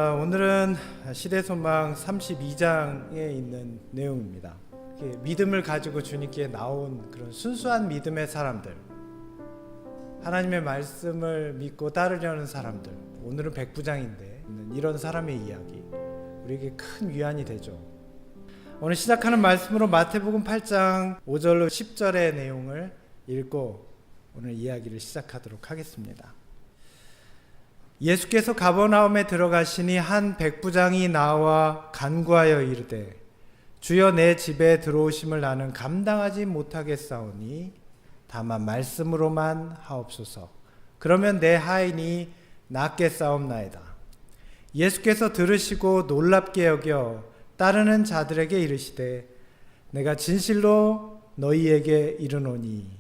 오늘은 시대소망 32장에 있는 내용입니다. 믿음을 가지고 주님께 나온 그런 순수한 믿음의 사람들, 하나님의 말씀을 믿고 따르려는 사람들, 오늘은 백부장인데 이런 사람의 이야기, 우리에게 큰 위안이 되죠. 오늘 시작하는 말씀으로 마태복음 8장 5절로 10절의 내용을 읽고 오늘 이야기를 시작하도록 하겠습니다. 예수께서 가버나움에 들어가시니 한 백부장이 나와 간구하여 이르되 주여 내 집에 들어오심을 나는 감당하지 못하겠사오니 다만 말씀으로만 하옵소서. 그러면 내 하인이 낫겠사옵나이다. 예수께서 들으시고 놀랍게 여겨 따르는 자들에게 이르시되 내가 진실로 너희에게 이르노니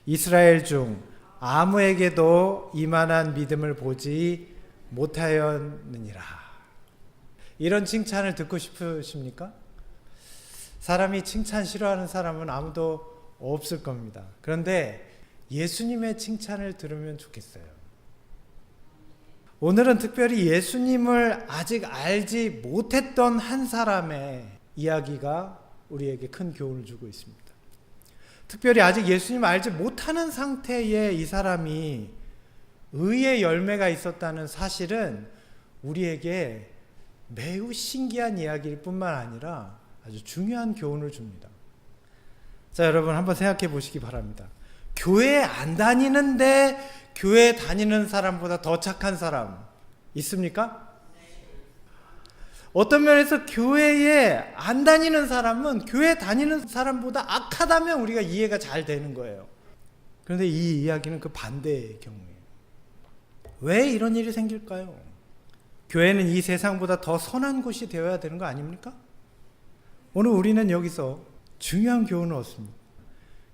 이스라엘 중 아무에게도 이만한 믿음을 보지 못하였느니라. 이런 칭찬을 듣고 싶으십니까? 사람이 칭찬 싫어하는 사람은 아무도 없을 겁니다. 그런데 예수님의 칭찬을 들으면 좋겠어요. 오늘은 특별히 예수님을 아직 알지 못했던 한 사람의 이야기가 우리에게 큰 교훈을 주고 있습니다. 특별히 아직 예수님을 알지 못하는 상태의 이 사람이 의의 열매가 있었다는 사실은 우리에게 매우 신기한 이야기일 뿐만 아니라 아주 중요한 교훈을 줍니다. 자, 여러분 한번 생각해 보시기 바랍니다. 교회 안 다니는데 교회 다니는 사람보다 더 착한 사람 있습니까? 어떤 면에서 교회에 안 다니는 사람은 교회 다니는 사람보다 악하다면 우리가 이해가 잘 되는 거예요. 그런데 이 이야기는 그 반대의 경우예요. 왜 이런 일이 생길까요? 교회는 이 세상보다 더 선한 곳이 되어야 되는 거 아닙니까? 오늘 우리는 여기서 중요한 교훈을 얻습니다.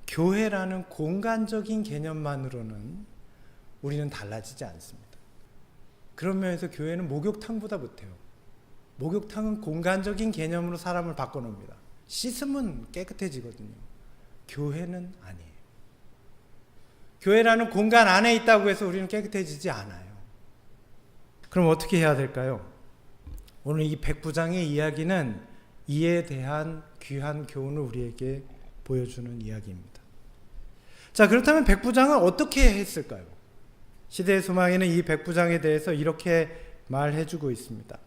교회라는 공간적인 개념만으로는 우리는 달라지지 않습니다. 그런 면에서 교회는 목욕탕보다 못해요. 목욕탕은 공간적인 개념으로 사람을 바꿔놓습니다. 씻으면 깨끗해지거든요. 교회는 아니에요. 교회라는 공간 안에 있다고 해서 우리는 깨끗해지지 않아요. 그럼 어떻게 해야 될까요? 오늘 이 백부장의 이야기는 이에 대한 귀한 교훈을 우리에게 보여주는 이야기입니다. 자, 그렇다면 백부장은 어떻게 했을까요? 시대의 소망에는 이 백부장에 대해서 이렇게 말해주고 있습니다.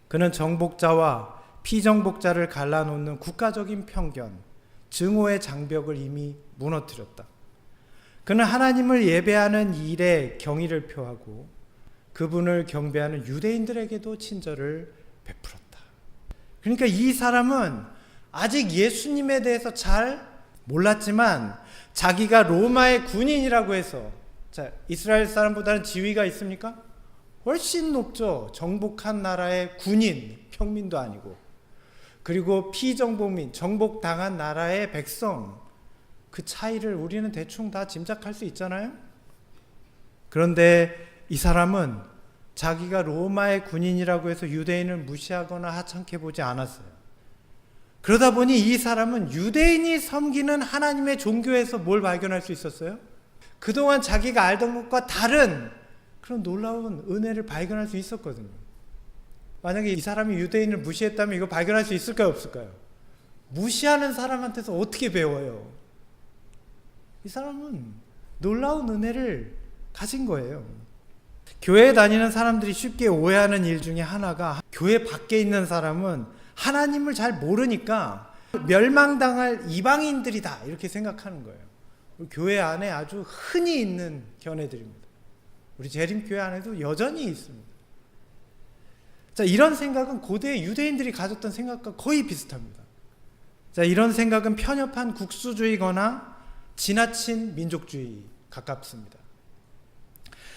그는 정복자와 피정복자를 갈라놓는 국가적인 편견, 증오의 장벽을 이미 무너뜨렸다. 그는 하나님을 예배하는 일에 경의를 표하고 그분을 경배하는 유대인들에게도 친절을 베풀었다. 그러니까 이 사람은 아직 예수님에 대해서 잘 몰랐지만 자기가 로마의 군인이라고 해서, 자, 이스라엘 사람보다는 지위가 있습니까? 훨씬 높죠. 정복한 나라의 군인, 평민도 아니고, 그리고 피정복민, 정복당한 나라의 백성, 그 차이를 우리는 대충 다 짐작할 수 있잖아요. 그런데 이 사람은 자기가 로마의 군인이라고 해서 유대인을 무시하거나 하찮게 보지 않았어요. 그러다 보니 이 사람은 유대인이 섬기는 하나님의 종교에서 뭘 발견할 수 있었어요? 그동안 자기가 알던 것과 다른 그런 놀라운 은혜를 발견할 수 있었거든요. 만약에 이 사람이 유대인을 무시했다면 이거 발견할 수 있을까요, 없을까요? 무시하는 사람한테서 어떻게 배워요? 이 사람은 놀라운 은혜를 가진 거예요. 교회에 다니는 사람들이 쉽게 오해하는 일 중에 하나가, 교회 밖에 있는 사람은 하나님을 잘 모르니까 멸망당할 이방인들이다 이렇게 생각하는 거예요. 교회 안에 아주 흔히 있는 견해들입니다. 우리 재림교회 안에도 여전히 있습니다. 자, 이런 생각은 고대 유대인들이 가졌던 생각과 거의 비슷합니다. 자, 이런 생각은 편협한 국수주의거나 지나친 민족주의 가깝습니다.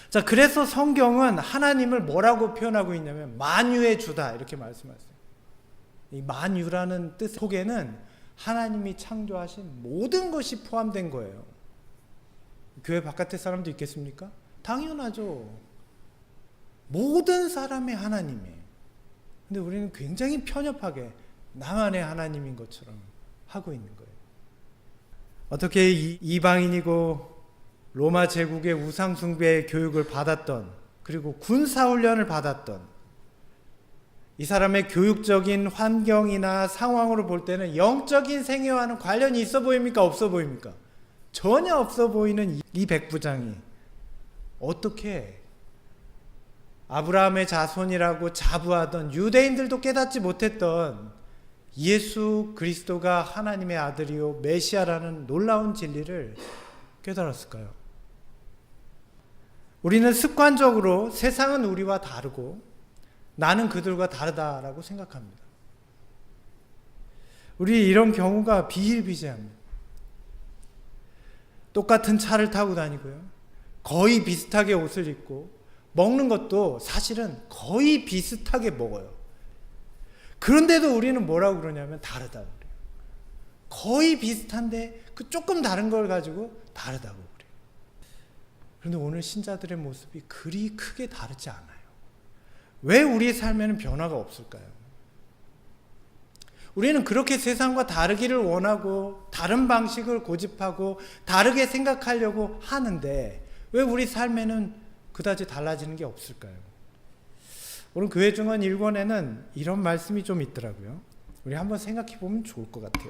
자, 그래서 성경은 하나님을 뭐라고 표현하고 있냐면 만유의 주다 이렇게 말씀하세요. 이 만유라는 뜻 속에는 하나님이 창조하신 모든 것이 포함된 거예요. 교회 바깥의 사람도 있겠습니까? 당연하죠. 모든 사람의 하나님이에요. 근데 우리는 굉장히 편협하게 나만의 하나님인 것처럼 하고 있는 거예요. 어떻게 이방인이고 로마 제국의 우상숭배의 교육을 받았던, 그리고 군사훈련을 받았던 이 사람의 교육적인 환경이나 상황으로 볼 때는 영적인 생애와는 관련이 있어 보입니까? 없어 보입니까? 전혀 없어 보이는 이 백부장이 어떻게 아브라함의 자손이라고 자부하던 유대인들도 깨닫지 못했던 예수 그리스도가 하나님의 아들이요 메시아라는 놀라운 진리를 깨달았을까요? 우리는 습관적으로 세상은 우리와 다르고 나는 그들과 다르다라고 생각합니다. 우리 이런 경우가 비일비재합니다. 똑같은 차를 타고 다니고요. 거의 비슷하게 옷을 입고 먹는 것도 사실은 거의 비슷하게 먹어요. 그런데도 우리는 뭐라고 그러냐면 다르다고 그래요. 거의 비슷한데 그 조금 다른 걸 가지고 다르다고 그래요. 그런데 오늘 신자들의 모습이 그리 크게 다르지 않아요. 왜 우리의 삶에는 변화가 없을까요? 우리는 그렇게 세상과 다르기를 원하고 다른 방식을 고집하고 다르게 생각하려고 하는데 왜 우리 삶에는 그다지 달라지는 게 없을까요? 오늘 교회 증언 1권에는 이런 말씀이 좀 있더라고요. 우리 한번 생각해 보면 좋을 것 같아요.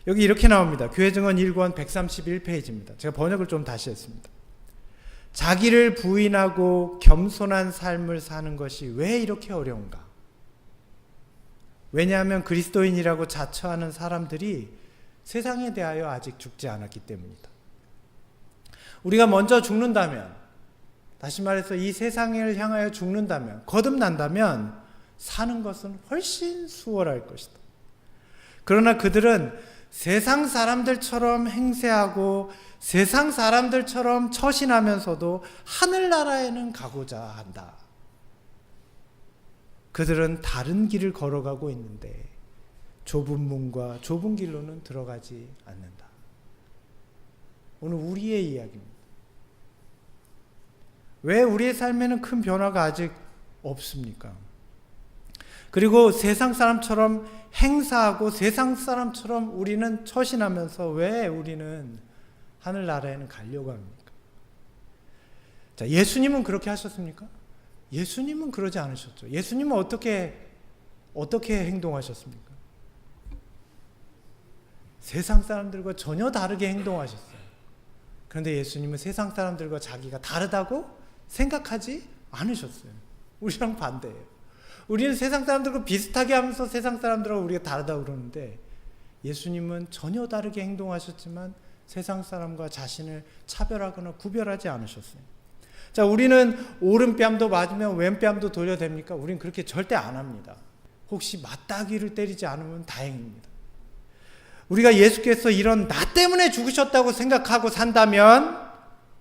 여기 이렇게 나옵니다. 교회 증언 1권 131페이지입니다. 제가 번역을 좀 다시 했습니다. 자기를 부인하고 겸손한 삶을 사는 것이 왜 이렇게 어려운가? 왜냐하면 그리스도인이라고 자처하는 사람들이 세상에 대하여 아직 죽지 않았기 때문이다. 우리가 먼저 죽는다면, 다시 말해서 이 세상을 향하여 죽는다면, 거듭난다면 사는 것은 훨씬 수월할 것이다. 그러나 그들은 세상 사람들처럼 행세하고 세상 사람들처럼 처신하면서도 하늘나라에는 가고자 한다. 그들은 다른 길을 걸어가고 있는데 좁은 문과 좁은 길로는 들어가지 않는다. 오늘 우리의 이야기입니다. 왜 우리의 삶에는 큰 변화가 아직 없습니까? 그리고 세상 사람처럼 행사하고 세상 사람처럼 우리는 처신하면서 왜 우리는 하늘나라에는 가려고 합니까? 자, 예수님은 그렇게 하셨습니까? 예수님은 그러지 않으셨죠. 예수님은 어떻게 행동하셨습니까? 세상 사람들과 전혀 다르게 행동하셨어요. 그런데 예수님은 세상 사람들과 자기가 다르다고 생각하지 않으셨어요. 우리랑 반대예요. 우리는 세상 사람들과 비슷하게 하면서 세상 사람들하고 우리가 다르다고 그러는데 예수님은 전혀 다르게 행동하셨지만 세상 사람과 자신을 차별하거나 구별하지 않으셨어요. 자, 우리는 오른뺨도 맞으면 왼뺨도 돌려댑니까? 우리는 그렇게 절대 안 합니다. 혹시 맞다귀를 때리지 않으면 다행입니다. 우리가 예수께서 이런 나 때문에 죽으셨다고 생각하고 산다면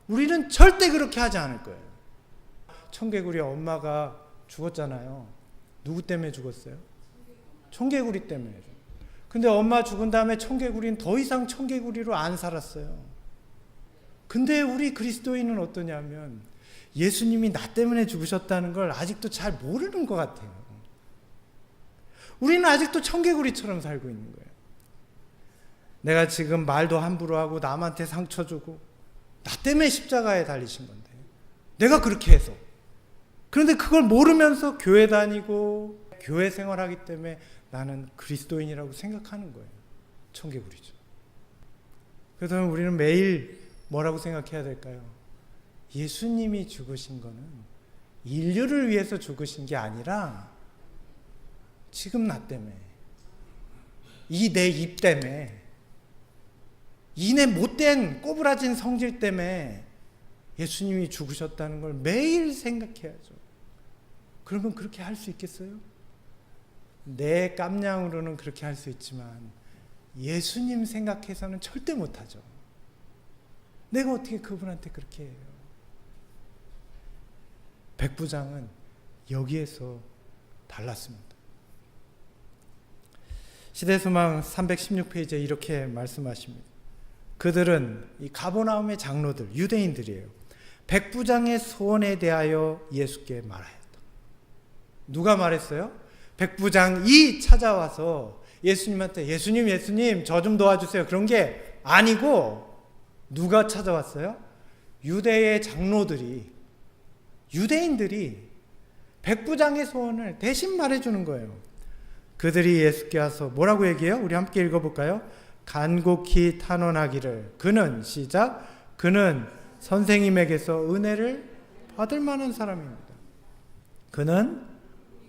우리는 절대 그렇게 하지 않을 거예요. 청개구리 엄마가 죽었잖아요. 누구 때문에 죽었어요? 청개구리 때문에. 근데 엄마 죽은 다음에 청개구리는 더 이상 청개구리로 안 살았어요. 근데 우리 그리스도인은 어떠냐면 예수님이 나 때문에 죽으셨다는 걸 아직도 잘 모르는 것 같아요. 우리는 아직도 청개구리처럼 살고 있는 거예요. 내가 지금 말도 함부로 하고 남한테 상처 주고 나 때문에 십자가에 달리신 건데 내가 그렇게 해서, 그런데 그걸 모르면서 교회 다니고 교회 생활하기 때문에 나는 그리스도인이라고 생각하는 거예요. 청개구리죠. 그래서 우리는 매일 뭐라고 생각해야 될까요? 예수님이 죽으신 거는 인류를 위해서 죽으신 게 아니라 지금 나 때문에, 이 내 입 때문에, 이 내 못된 꼬부라진 성질 때문에 예수님이 죽으셨다는 걸 매일 생각해야죠. 그러면 그렇게 할 수 있겠어요? 내 깜냥으로는 그렇게 할 수 있지만 예수님 생각해서는 절대 못하죠. 내가 어떻게 그분한테 그렇게 해요? 백부장은 여기에서 달랐습니다. 시대소망 316페이지에 이렇게 말씀하십니다. 그들은 이 가버나움의 장로들, 유대인들이에요. 백부장의 소원에 대하여 예수께 말하였다. 누가 말했어요? 백부장이 찾아와서 예수님한테 예수님 저 좀 도와주세요. 그런 게 아니고 누가 찾아왔어요? 유대의 장로들이, 유대인들이 백부장의 소원을 대신 말해주는 거예요. 그들이 예수께 와서 뭐라고 얘기해요? 우리 함께 읽어볼까요? 간곡히 탄원하기를 그는 시작 그는 선생님에게서 은혜를 받을 만한 사람입니다. 그는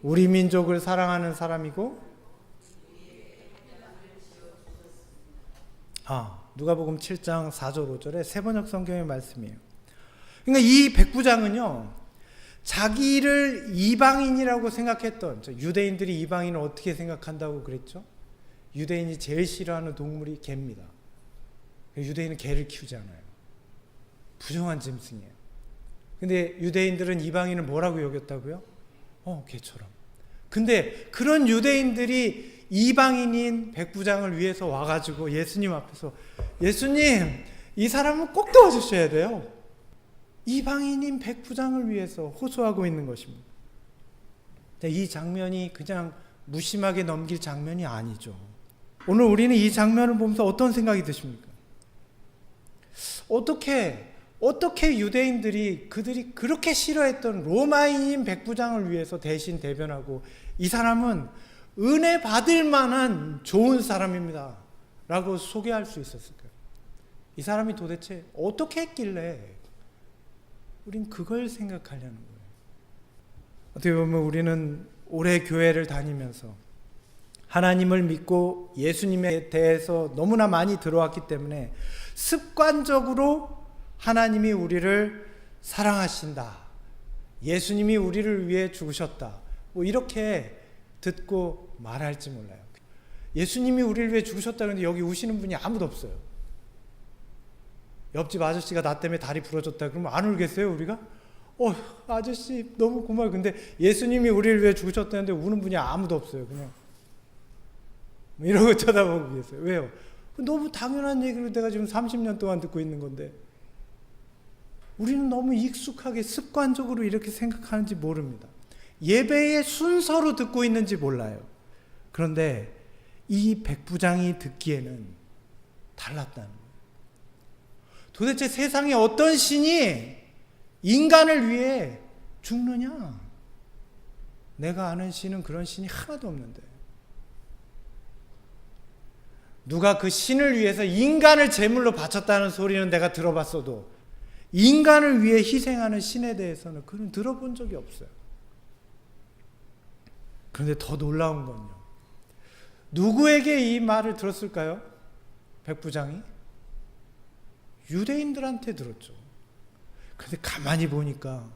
우리 민족을 사랑하는 사람이고 누가복음 7장 4절 5절에 세번역 성경의 말씀이에요. 그러니까 이 백부장은요 자기를 이방인이라고 생각했던 유대인들이 이방인을 어떻게 생각한다고 그랬죠? 유대인이 제일 싫어하는 동물이 개입니다. 유대인은 개를 키우지 않아요. 부정한 짐승이에요. 근데 유대인들은 이방인을 뭐라고 여겼다고요? 개처럼. 근데 그런 유대인들이 이방인인 백부장을 위해서 와가지고 예수님 앞에서 예수님 이 사람은 꼭 도와주셔야 돼요. 이방인인 백부장을 위해서 호소하고 있는 것입니다. 이 장면이 그냥 무심하게 넘길 장면이 아니죠. 오늘 우리는 이 장면을 보면서 어떤 생각이 드십니까? 어떻게 유대인들이 그들이 그렇게 싫어했던 로마인인 백부장을 위해서 대신 대변하고 이 사람은 은혜 받을 만한 좋은 사람입니다 라고 소개할 수 있었을까요? 이 사람이 도대체 어떻게 했길래 우린 그걸 생각하려는 거예요. 어떻게 보면 우리는 오래 교회를 다니면서 하나님을 믿고 예수님에 대해서 너무나 많이 들어왔기 때문에 습관적으로 하나님이 우리를 사랑하신다. 예수님이 우리를 위해 죽으셨다. 이렇게 듣고 말할지 몰라요. 예수님이 우리를 위해 죽으셨다는데 여기 우시는 분이 아무도 없어요. 옆집 아저씨가 나 때문에 다리 부러졌다 그러면 안 울겠어요 우리가? 아저씨 너무 고마워요. 근데 예수님이 우리를 위해 죽으셨다는데 우는 분이 아무도 없어요. 그냥 이러고 쳐다보고 계세요. 왜요? 너무 당연한 얘기를 내가 지금 30년 동안 듣고 있는 건데 우리는 너무 익숙하게 습관적으로 이렇게 생각하는지 모릅니다. 예배의 순서로 듣고 있는지 몰라요. 그런데 이 백부장이 듣기에는 달랐다는 거예요. 도대체 세상에 어떤 신이 인간을 위해 죽느냐? 내가 아는 신은 그런 신이 하나도 없는데 누가 그 신을 위해서 인간을 제물로 바쳤다는 소리는 내가 들어봤어도 인간을 위해 희생하는 신에 대해서는 그는 들어본 적이 없어요. 그런데 더 놀라운 건요. 누구에게 이 말을 들었을까요? 백부장이? 유대인들한테 들었죠. 그런데 가만히 보니까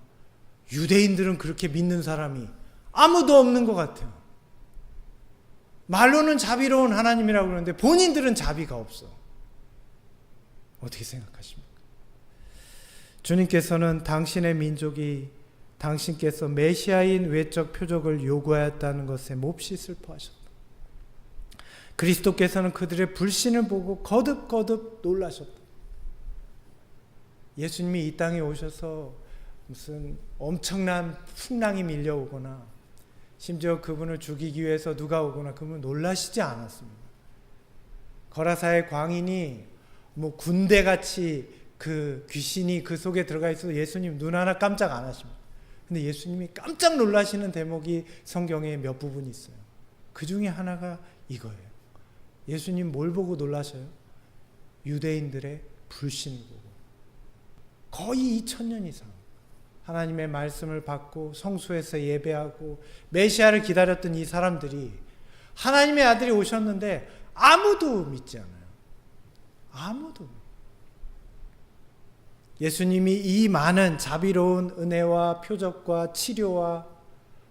유대인들은 그렇게 믿는 사람이 아무도 없는 것 같아요. 말로는 자비로운 하나님이라고 그러는데 본인들은 자비가 없어. 어떻게 생각하십니까? 주님께서는 당신의 민족이 당신께서 메시아인 외적 표적을 요구하였다는 것에 몹시 슬퍼하셨다. 그리스도께서는 그들의 불신을 보고 거듭거듭 놀라셨다. 예수님이 이 땅에 오셔서 무슨 엄청난 풍랑이 밀려오거나 심지어 그분을 죽이기 위해서 누가 오거나 그러면 놀라시지 않았습니다. 거라사의 광인이 군대같이 그 귀신이 그 속에 들어가 있어도 예수님 눈 하나 깜짝 안 하십니다. 근데 예수님이 깜짝 놀라시는 대목이 성경에 몇 부분이 있어요. 그 중에 하나가 이거예요. 예수님 뭘 보고 놀라셔요? 유대인들의 불신을 보고. 거의 2000년 이상 하나님의 말씀을 받고 성수에서 예배하고 메시아를 기다렸던 이 사람들이 하나님의 아들이 오셨는데 아무도 믿지 않아요. 아무도. 예수님이 이 많은 자비로운 은혜와 표적과 치료와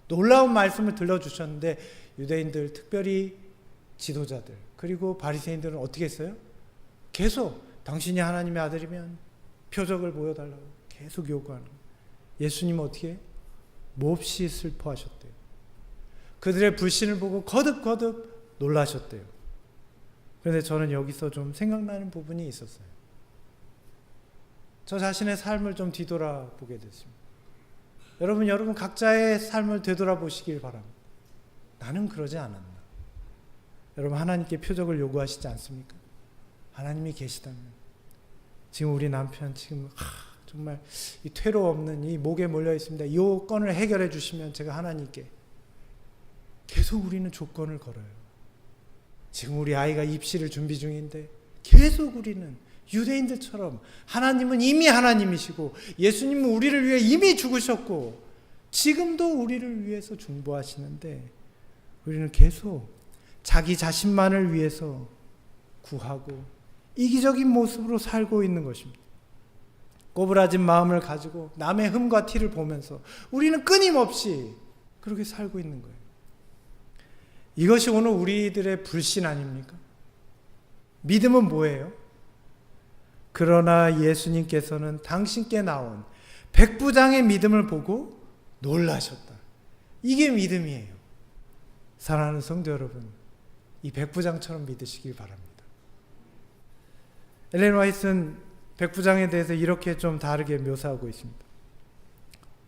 놀라운 말씀을 들려주셨는데 유대인들, 특별히 지도자들 그리고 바리새인들은 어떻게 했어요? 계속 당신이 하나님의 아들이면 표적을 보여달라고 계속 요구하는 거예요. 예수님은 어떻게 해요? 몹시 슬퍼하셨대요. 그들의 불신을 보고 거듭거듭 놀라셨대요. 그런데 저는 여기서 좀 생각나는 부분이 있었어요. 저 자신의 삶을 좀 뒤돌아보게 됐습니다. 여러분 각자의 삶을 되돌아보시길 바랍니다. 나는 그러지 않았나? 여러분 하나님께 표적을 요구하시지 않습니까? 하나님이 계시다면 지금 우리 남편 지금 정말 이 퇴로 없는 이 목에 몰려 있습니다. 이 건을 해결해 주시면 제가 하나님께 계속 우리는 조건을 걸어요. 지금 우리 아이가 입시를 준비 중인데 계속 우리는 유대인들처럼 하나님은 이미 하나님이시고 예수님은 우리를 위해 이미 죽으셨고 지금도 우리를 위해서 중보하시는데 우리는 계속 자기 자신만을 위해서 구하고 이기적인 모습으로 살고 있는 것입니다. 꼬부라진 마음을 가지고 남의 흠과 티를 보면서 우리는 끊임없이 그렇게 살고 있는 거예요. 이것이 오늘 우리들의 불신 아닙니까? 믿음은 뭐예요? 그러나 예수님께서는 당신께 나온 백부장의 믿음을 보고 놀라셨다. 이게 믿음이에요. 사랑하는 성도 여러분, 이 백부장처럼 믿으시길 바랍니다. 엘렌 화이트는 백부장에 대해서 이렇게 좀 다르게 묘사하고 있습니다.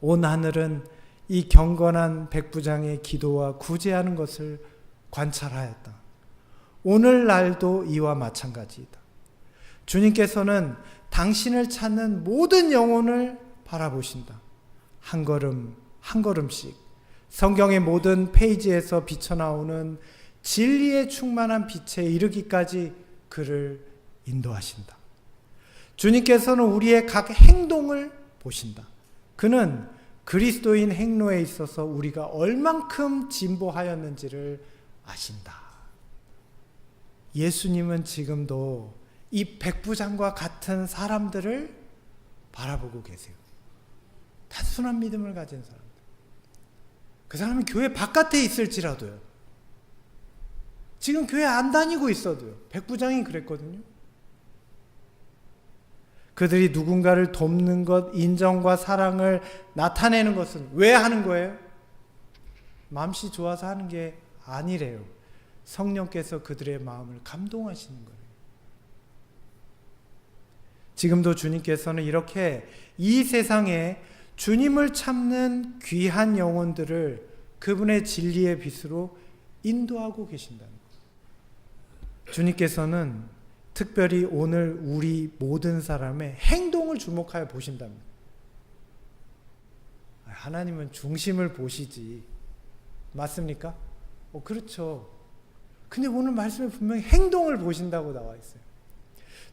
온 하늘은 이 경건한 백부장의 기도와 구제하는 것을 관찰하였다. 오늘날도 이와 마찬가지이다. 주님께서는 당신을 찾는 모든 영혼을 바라보신다. 한 걸음 한 걸음씩 성경의 모든 페이지에서 비쳐나오는 진리에 충만한 빛에 이르기까지 그를 인도하신다. 주님께서는 우리의 각 행동을 보신다. 그는 그리스도인 행로에 있어서 우리가 얼만큼 진보하였는지를 아신다. 예수님은 지금도 이 백부장과 같은 사람들을 바라보고 계세요. 단순한 믿음을 가진 사람들. 그 사람이 교회 바깥에 있을지라도요. 지금 교회 안 다니고 있어도요. 백부장이 그랬거든요. 그들이 누군가를 돕는 것, 인정과 사랑을 나타내는 것은 왜 하는 거예요? 마음씨 좋아서 하는 게 아니래요. 성령께서 그들의 마음을 감동하시는 거예요. 지금도 주님께서는 이렇게 이 세상에 주님을 찾는 귀한 영혼들을 그분의 진리의 빛으로 인도하고 계신다는 거예요. 주님께서는 특별히 오늘 우리 모든 사람의 행동을 주목하여 보신답니다. 하나님은 중심을 보시지. 맞습니까? 그렇죠. 근데 오늘 말씀에 분명히 행동을 보신다고 나와 있어요.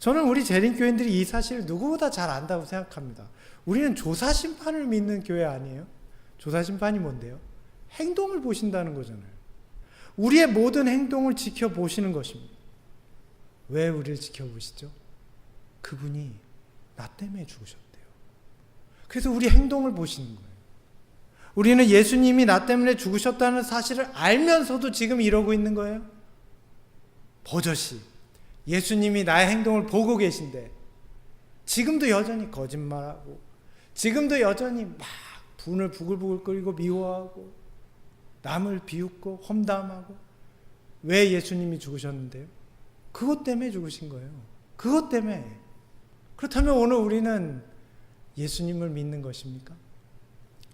저는 우리 재림교인들이 이 사실을 누구보다 잘 안다고 생각합니다. 우리는 조사심판을 믿는 교회 아니에요? 조사심판이 뭔데요? 행동을 보신다는 거잖아요. 우리의 모든 행동을 지켜보시는 것입니다. 왜 우리를 지켜보시죠? 그분이 나 때문에 죽으셨대요. 그래서 우리 행동을 보시는 거예요. 우리는 예수님이 나 때문에 죽으셨다는 사실을 알면서도 지금 이러고 있는 거예요. 버젓이 예수님이 나의 행동을 보고 계신데 지금도 여전히 거짓말하고 지금도 여전히 막 분을 부글부글 끓이고 미워하고 남을 비웃고 험담하고 왜 예수님이 죽으셨는데요? 그것 때문에 죽으신 거예요. 그것 때문에. 그렇다면 오늘 우리는 예수님을 믿는 것입니까?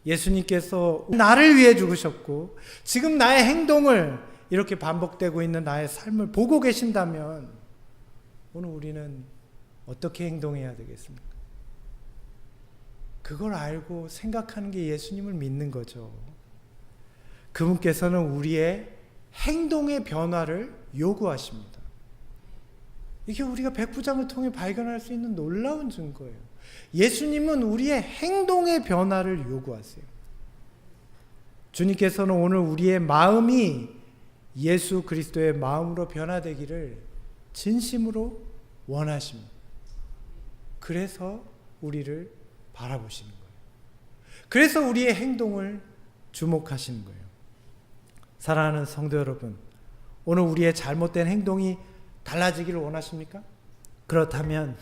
예수님께서 나를 위해 죽으셨고 지금 나의 행동을 이렇게 반복되고 있는 나의 삶을 보고 계신다면 오늘 우리는 어떻게 행동해야 되겠습니까? 그걸 알고 생각하는 게 예수님을 믿는 거죠. 그분께서는 우리의 행동의 변화를 요구하십니다. 이게 우리가 백부장을 통해 발견할 수 있는 놀라운 증거예요. 예수님은 우리의 행동의 변화를 요구하세요. 주님께서는 오늘 우리의 마음이 예수 그리스도의 마음으로 변화되기를 진심으로 원하십니다. 그래서 우리를 바라보시는 거예요. 그래서 우리의 행동을 주목하시는 거예요. 사랑하는 성도 여러분, 오늘 우리의 잘못된 행동이 달라지기를 원하십니까? 그렇다면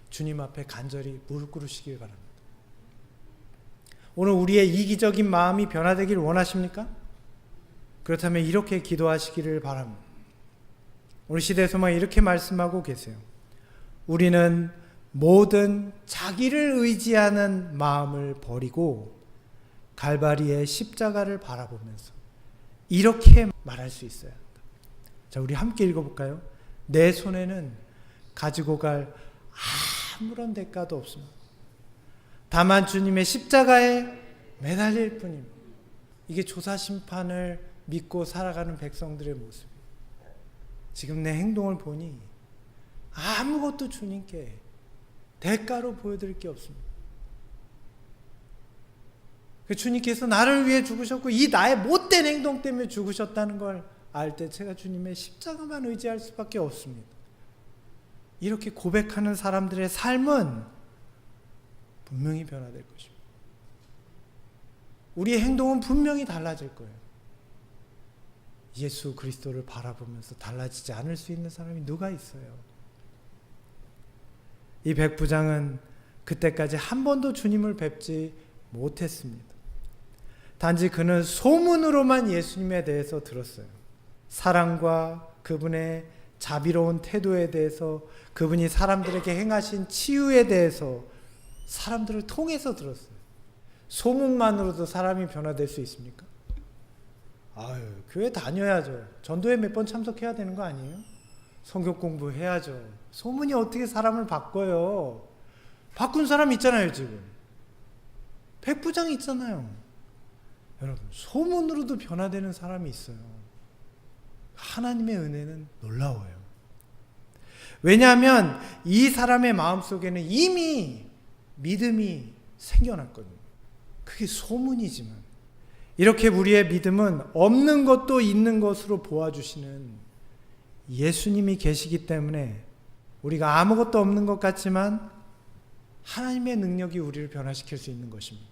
주님 앞에 간절히 무릎 꿇으시길 바랍니다. 오늘 우리의 이기적인 마음이 변화되기를 원하십니까? 그렇다면 이렇게 기도하시기를 바랍니다. 오늘 시대소망이 이렇게 말씀하고 계세요. 우리는 모든 자기를 의지하는 마음을 버리고 갈바리의 십자가를 바라보면서 이렇게 말할 수 있어야 한다. 자, 우리 함께 읽어볼까요? 내 손에는 가지고 갈 아무런 대가도 없습니다. 다만 주님의 십자가에 매달릴 뿐입니다. 이게 조사심판을 믿고 살아가는 백성들의 모습이에요. 지금 내 행동을 보니 아무것도 주님께 대가로 보여드릴 게 없습니다. 주님께서 나를 위해 죽으셨고 이 나의 못된 행동 때문에 죽으셨다는 걸 알 때 제가 주님의 십자가만 의지할 수밖에 없습니다. 이렇게 고백하는 사람들의 삶은 분명히 변화될 것입니다. 우리의 행동은 분명히 달라질 거예요. 예수 그리스도를 바라보면서 달라지지 않을 수 있는 사람이 누가 있어요? 이 백부장은 그때까지 한 번도 주님을 뵙지 못했습니다. 단지 그는 소문으로만 예수님에 대해서 들었어요. 사랑과 그분의 자비로운 태도에 대해서, 그분이 사람들에게 행하신 치유에 대해서 사람들을 통해서 들었어요. 소문만으로도 사람이 변화될 수 있습니까? 아유, 교회 다녀야죠. 전도회 몇 번 참석해야 되는 거 아니에요? 성경 공부해야죠. 소문이 어떻게 사람을 바꿔요? 바꾼 사람 있잖아요, 지금. 백부장 있잖아요. 여러분, 소문으로도 변화되는 사람이 있어요. 하나님의 은혜는 놀라워요. 왜냐하면 이 사람의 마음속에는 이미 믿음이 생겨났거든요. 그게 소문이지만, 이렇게 우리의 믿음은 없는 것도 있는 것으로 보아주시는 예수님이 계시기 때문에 우리가 아무것도 없는 것 같지만 하나님의 능력이 우리를 변화시킬 수 있는 것입니다.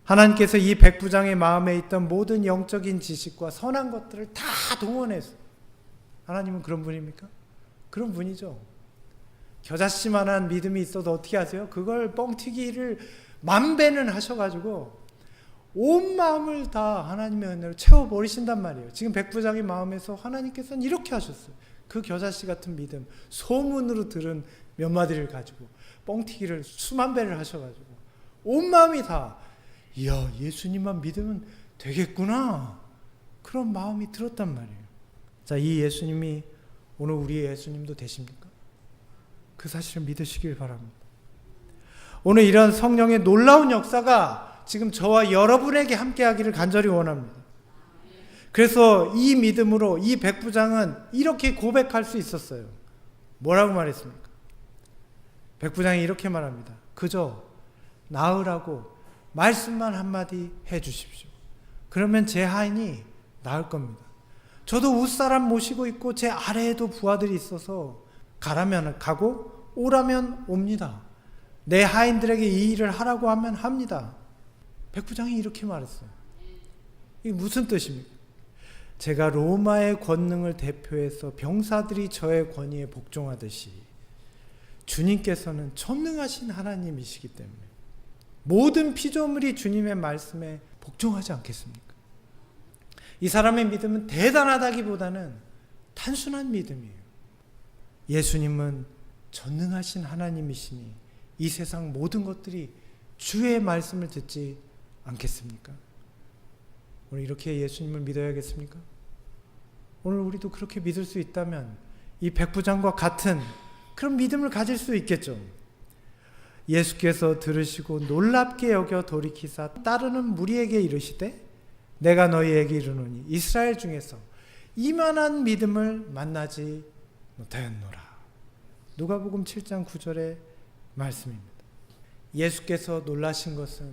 하나님께서 이 백부장의 마음에 있던 모든 영적인 지식과 선한 것들을 다 동원해서, 하나님은 그런 분입니까? 그런 분이죠. 겨자씨만한 믿음이 있어도 어떻게 하세요? 그걸 뻥튀기를 만배는 하셔가지고 온 마음을 다 하나님의 은혜로 채워버리신단 말이에요. 지금 백부장의 마음에서 하나님께서는 이렇게 하셨어요. 그 겨자씨 같은 믿음, 소문으로 들은 몇 마디를 가지고 뻥튀기를 수만 배를 하셔가지고 온 마음이 다, 이야, 예수님만 믿으면 되겠구나, 그런 마음이 들었단 말이에요. 자, 이 예수님이 오늘 우리의 예수님도 되십니까? 그 사실을 믿으시길 바랍니다. 오늘 이런 성령의 놀라운 역사가 지금 저와 여러분에게 함께하기를 간절히 원합니다. 그래서 이 믿음으로 이 백부장은 이렇게 고백할 수 있었어요. 뭐라고 말했습니까? 백부장이 이렇게 말합니다. 그저 나으라고 말씀만 한마디 해주십시오. 그러면 제 하인이 나을 겁니다. 저도 웃사람 모시고 있고 제 아래에도 부하들이 있어서 가라면 가고 오라면 옵니다. 내 하인들에게 이 일을 하라고 하면 합니다. 백부장이 이렇게 말했어요. 이게 무슨 뜻입니까? 제가 로마의 권능을 대표해서 병사들이 저의 권위에 복종하듯이 주님께서는 전능하신 하나님이시기 때문에 모든 피조물이 주님의 말씀에 복종하지 않겠습니까? 이 사람의 믿음은 대단하다기보다는 단순한 믿음이에요. 예수님은 전능하신 하나님이시니 이 세상 모든 것들이 주의 말씀을 듣지 않겠습니까? 오늘 이렇게 예수님을 믿어야겠습니까? 오늘 우리도 그렇게 믿을 수 있다면 이 백부장과 같은 그런 믿음을 가질 수 있겠죠. 예수께서 들으시고 놀랍게 여겨 돌이키사 따르는 무리에게 이르시되 내가 너희에게 이르노니 이스라엘 중에서 이만한 믿음을 만나지 못하였노라. 누가복음 7장 9절의 말씀입니다. 예수께서 놀라신 것은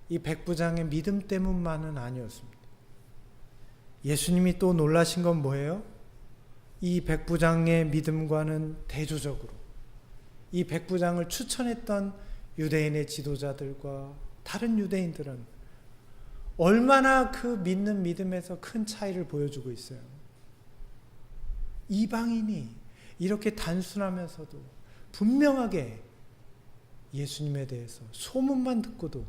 이 백부장의 믿음 때문만은 아니었습니다. 예수님이 또 놀라신 건 뭐예요? 이 백부장의 믿음과는 대조적으로 이 백부장을 추천했던 유대인의 지도자들과 다른 유대인들은 얼마나 그 믿는 믿음에서 큰 차이를 보여주고 있어요. 이방인이 이렇게 단순하면서도 분명하게 예수님에 대해서 소문만 듣고도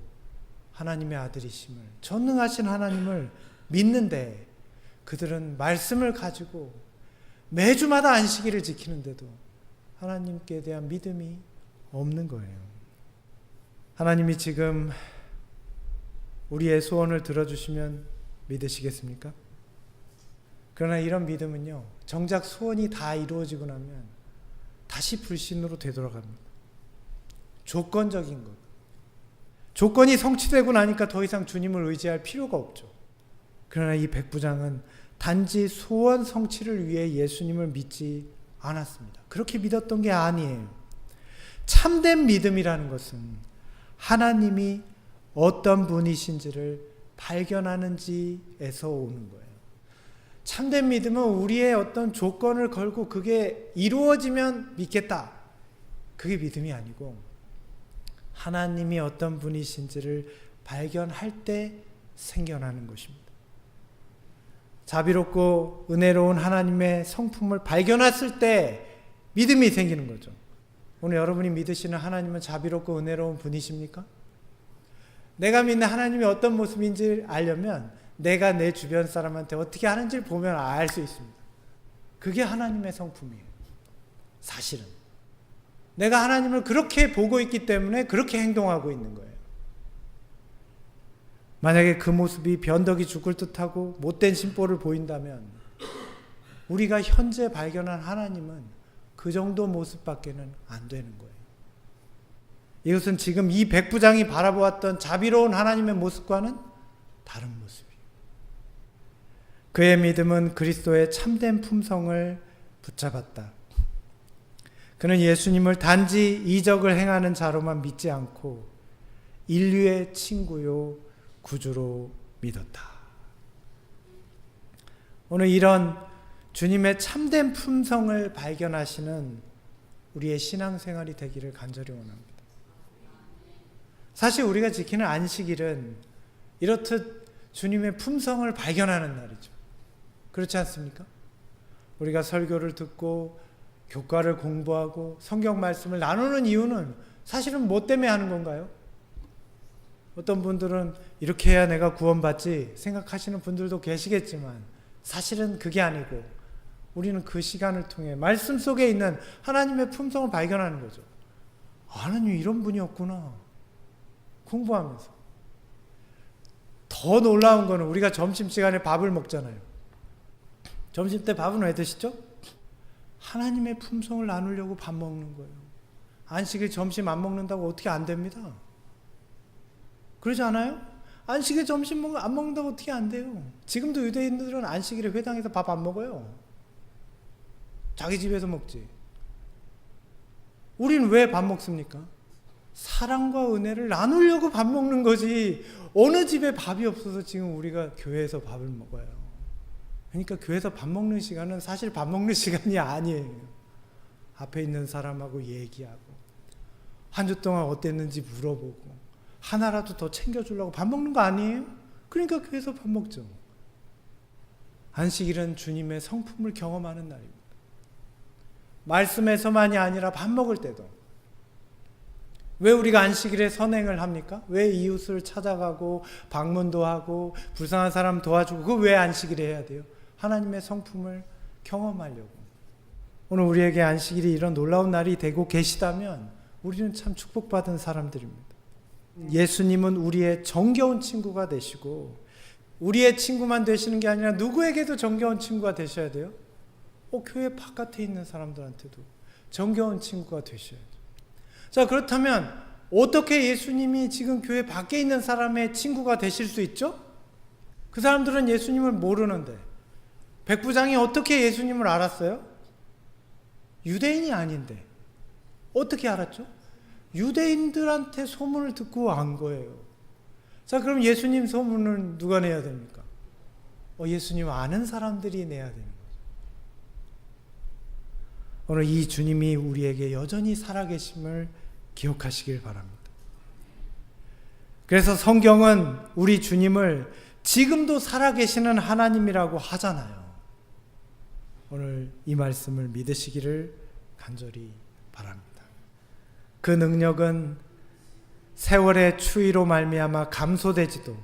하나님의 아들이심을, 전능하신 하나님을 믿는데 그들은 말씀을 가지고 매주마다 안식일을 지키는데도 하나님께 대한 믿음이 없는 거예요. 하나님이 지금 우리의 소원을 들어주시면 믿으시겠습니까? 그러나 이런 믿음은요, 정작 소원이 다 이루어지고 나면 다시 불신으로 되돌아갑니다. 조건적인 것, 조건이 성취되고 나니까 더 이상 주님을 의지할 필요가 없죠. 그러나 이 백부장은 단지 소원 성취를 위해 예수님을 믿지 않았습니다. 그렇게 믿었던 게 아니에요. 참된 믿음이라는 것은 하나님이 어떤 분이신지를 발견하는지에서 오는 거예요. 참된 믿음은 우리의 어떤 조건을 걸고 그게 이루어지면 믿겠다. 그게 믿음이 아니고 하나님이 어떤 분이신지를 발견할 때 생겨나는 것입니다. 자비롭고 은혜로운 하나님의 성품을 발견했을 때 믿음이 생기는 거죠. 오늘 여러분이 믿으시는 하나님은 자비롭고 은혜로운 분이십니까? 내가 믿는 하나님이 어떤 모습인지 알려면 내가 내 주변 사람한테 어떻게 하는지를 보면 알 수 있습니다. 그게 하나님의 성품이에요. 사실은. 내가 하나님을 그렇게 보고 있기 때문에 그렇게 행동하고 있는 거예요. 만약에 그 모습이 변덕이 죽을 듯하고 못된 심보를 보인다면 우리가 현재 발견한 하나님은 그 정도 모습밖에는 안 되는 거예요. 이것은 지금 이 백부장이 바라보았던 자비로운 하나님의 모습과는 다른 모습이에요. 그의 믿음은 그리스도의 참된 품성을 붙잡았다. 그는 예수님을 단지 이적을 행하는 자로만 믿지 않고 인류의 친구요 구주로 믿었다. 오늘 이런 주님의 참된 품성을 발견하시는 우리의 신앙생활이 되기를 간절히 원합니다. 사실 우리가 지키는 안식일은 이렇듯 주님의 품성을 발견하는 날이죠. 그렇지 않습니까? 우리가 설교를 듣고 교과를 공부하고 성경 말씀을 나누는 이유는 사실은 뭐 때문에 하는 건가요? 어떤 분들은 이렇게 해야 내가 구원받지 생각하시는 분들도 계시겠지만 사실은 그게 아니고 우리는 그 시간을 통해 말씀 속에 있는 하나님의 품성을 발견하는 거죠. 하나님 이런 분이었구나. 공부하면서. 더 놀라운 거는 우리가 점심시간에 밥을 먹잖아요. 점심 때 밥은 왜 드시죠? 하나님의 품성을 나누려고 밥 먹는 거예요. 안식일 점심 안 먹는다고 어떻게 안 됩니다. 그러지 않아요? 안식일 점심 안 먹는다고 어떻게 안 돼요. 지금도 유대인들은 안식일에 회당에서 밥 안 먹어요. 자기 집에서 먹지. 우린 왜 밥 먹습니까? 사랑과 은혜를 나누려고 밥 먹는 거지. 어느 집에 밥이 없어서 지금 우리가 교회에서 밥을 먹어요. 그러니까 교회에서 밥 먹는 시간은 사실 밥 먹는 시간이 아니에요. 앞에 있는 사람하고 얘기하고 한 주 동안 어땠는지 물어보고 하나라도 더 챙겨주려고 밥 먹는 거 아니에요? 그러니까 교회에서 밥 먹죠. 안식일은 주님의 성품을 경험하는 날입니다. 말씀에서만이 아니라 밥 먹을 때도. 왜 우리가 안식일에 선행을 합니까? 왜 이웃을 찾아가고 방문도 하고 불쌍한 사람 도와주고 그거 왜 안식일에 해야 돼요? 하나님의 성품을 경험하려고. 오늘 우리에게 안식일이 이런 놀라운 날이 되고 계시다면 우리는 참 축복받은 사람들입니다. 예수님은 우리의 정겨운 친구가 되시고 우리의 친구만 되시는 게 아니라 누구에게도 정겨운 친구가 되셔야 돼요. 교회 바깥에 있는 사람들한테도 정겨운 친구가 되셔야 돼요. 자, 그렇다면 어떻게 예수님이 지금 교회 밖에 있는 사람의 친구가 되실 수 있죠? 그 사람들은 예수님을 모르는데 백부장이 어떻게 예수님을 알았어요? 유대인이 아닌데 어떻게 알았죠? 유대인들한테 소문을 듣고 안 거예요. 자, 그럼 예수님 소문은 누가 내야 됩니까? 예수님 아는 사람들이 내야 되는 거죠. 오늘 이 주님이 우리에게 여전히 살아계심을 기억하시길 바랍니다. 그래서 성경은 우리 주님을 지금도 살아계시는 하나님이라고 하잖아요. 오늘 이 말씀을 믿으시기를 간절히 바랍니다. 그 능력은 세월의 추위로 말미암아 감소되지도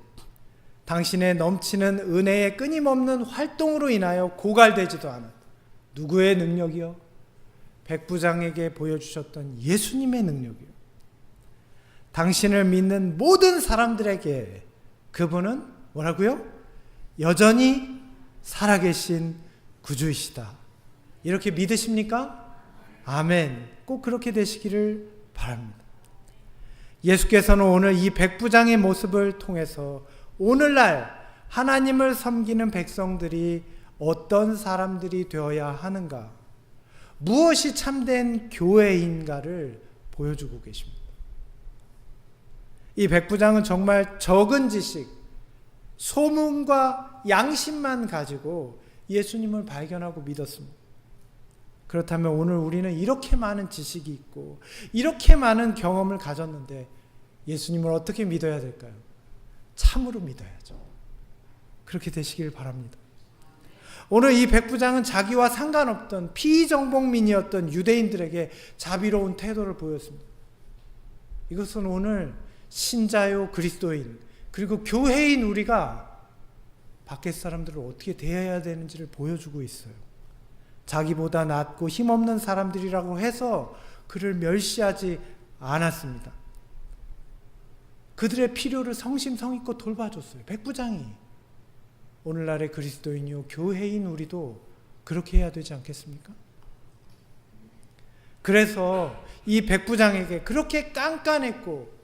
당신의 넘치는 은혜의 끊임없는 활동으로 인하여 고갈되지도 않은 누구의 능력이요? 백부장에게 보여주셨던 예수님의 능력이요. 당신을 믿는 모든 사람들에게 그분은 뭐라고요? 여전히 살아계신 구주이시다. 이렇게 믿으십니까? 아멘. 꼭 그렇게 되시기를 바랍니다. 예수께서는 오늘 이 백부장의 모습을 통해서 오늘날 하나님을 섬기는 백성들이 어떤 사람들이 되어야 하는가, 무엇이 참된 교회인가를 보여주고 계십니다. 이 백부장은 정말 적은 지식, 소문과 양심만 가지고 예수님을 발견하고 믿었습니다. 그렇다면 오늘 우리는 이렇게 많은 지식이 있고 이렇게 많은 경험을 가졌는데 예수님을 어떻게 믿어야 될까요? 참으로 믿어야죠. 그렇게 되시길 바랍니다. 오늘 이 백부장은 자기와 상관없던 피정복민이었던 유대인들에게 자비로운 태도를 보였습니다. 이것은 오늘 신자요 그리스도인 그리고 교회인 우리가 밖에 사람들을 어떻게 대해야 되는지를 보여주고 있어요. 자기보다 낫고 힘없는 사람들이라고 해서 그를 멸시하지 않았습니다. 그들의 필요를 성심성의껏 돌봐줬어요. 백부장이. 오늘날의 그리스도인이요 교회인 우리도 그렇게 해야 되지 않겠습니까? 그래서 이 백부장에게 그렇게 깐깐했고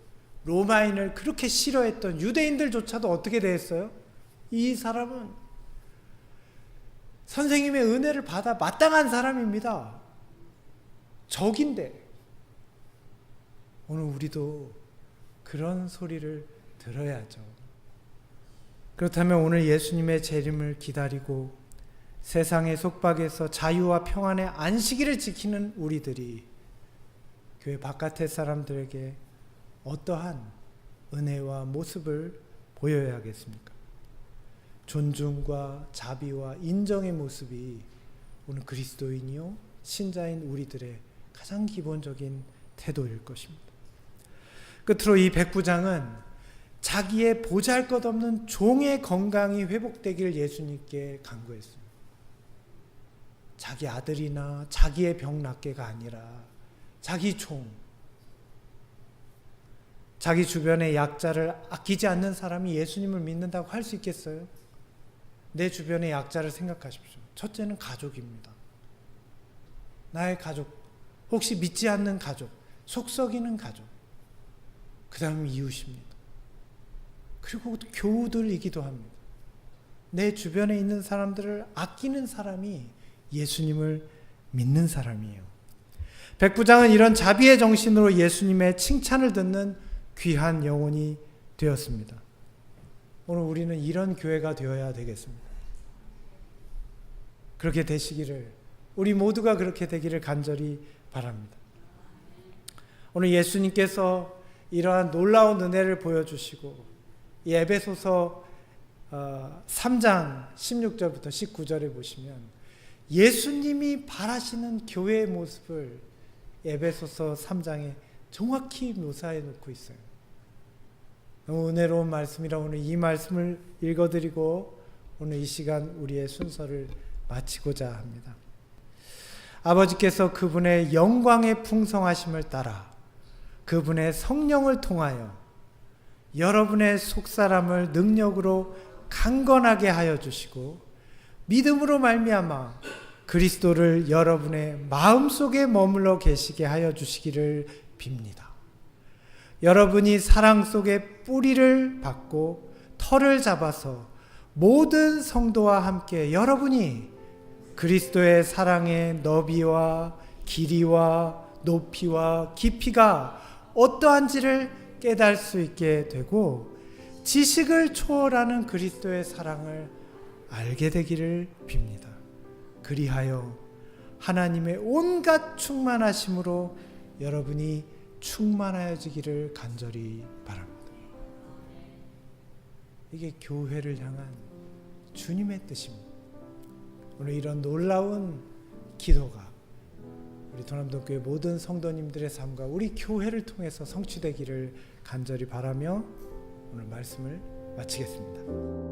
로마인을 그렇게 싫어했던 유대인들조차도 어떻게 대했어요? 이 사람은 선생님의 은혜를 받아 마땅한 사람입니다. 적인데. 오늘 우리도 그런 소리를 들어야죠. 그렇다면 오늘 예수님의 재림을 기다리고 세상의 속박에서 자유와 평안의 안식일을 지키는 우리들이 교회 바깥의 사람들에게 어떠한 은혜와 모습을 보여야 하겠습니까? 존중과 자비와 인정의 모습이 오늘 그리스도인이요 신자인 우리들의 가장 기본적인 태도일 것입니다. 끝으로 이 백부장은 자기의 보잘것없는 종의 건강이 회복되길 예수님께 간구했습니다. 자기 아들이나 자기의 병 낫게가 아니라 자기 종, 자기 주변의 약자를 아끼지 않는 사람이 예수님을 믿는다고 할 수 있겠어요? 내 주변의 약자를 생각하십시오. 첫째는 가족입니다. 나의 가족, 혹시 믿지 않는 가족, 속썩이는 가족, 그 다음은 이웃입니다. 그리고 교우들이기도 합니다. 내 주변에 있는 사람들을 아끼는 사람이 예수님을 믿는 사람이에요. 백부장은 이런 자비의 정신으로 예수님의 칭찬을 듣는 귀한 영혼이 되었습니다. 오늘 우리는 이런 교회가 되어야 되겠습니다. 그렇게 되시기를, 우리 모두가 그렇게 되기를 간절히 바랍니다. 오늘 예수님께서 이러한 놀라운 은혜를 보여주시고 이 에베소서 3장 16절부터 19절에 보시면 예수님이 바라시는 교회의 모습을 에베소서 3장에 정확히 묘사해 놓고 있어요. 너무 은혜로운 말씀이라 오늘 이 말씀을 읽어드리고 오늘 이 시간 우리의 순서를 마치고자 합니다. 아버지께서 그분의 영광의 풍성하심을 따라 그분의 성령을 통하여 여러분의 속사람을 능력으로 강건하게 하여 주시고 믿음으로 말미암아 그리스도를 여러분의 마음속에 머물러 계시게 하여 주시기를 빕니다. 여러분이 사랑 속에 뿌리를 받고 털을 잡아서 모든 성도와 함께 여러분이 그리스도의 사랑의 너비와 길이와 높이와 깊이가 어떠한지를 깨달을 수 있게 되고 지식을 초월하는 그리스도의 사랑을 알게 되기를 빕니다. 그리하여 하나님의 온갖 충만하심으로 여러분이 충만하여지기를 간절히 바랍니다. 이게 교회를 향한 주님의 뜻입니다. 오늘 이런 놀라운 기도가 우리 도남동교회 모든 성도님들의 삶과 우리 교회를 통해서 성취되기를 간절히 바라며 오늘 말씀을 마치겠습니다.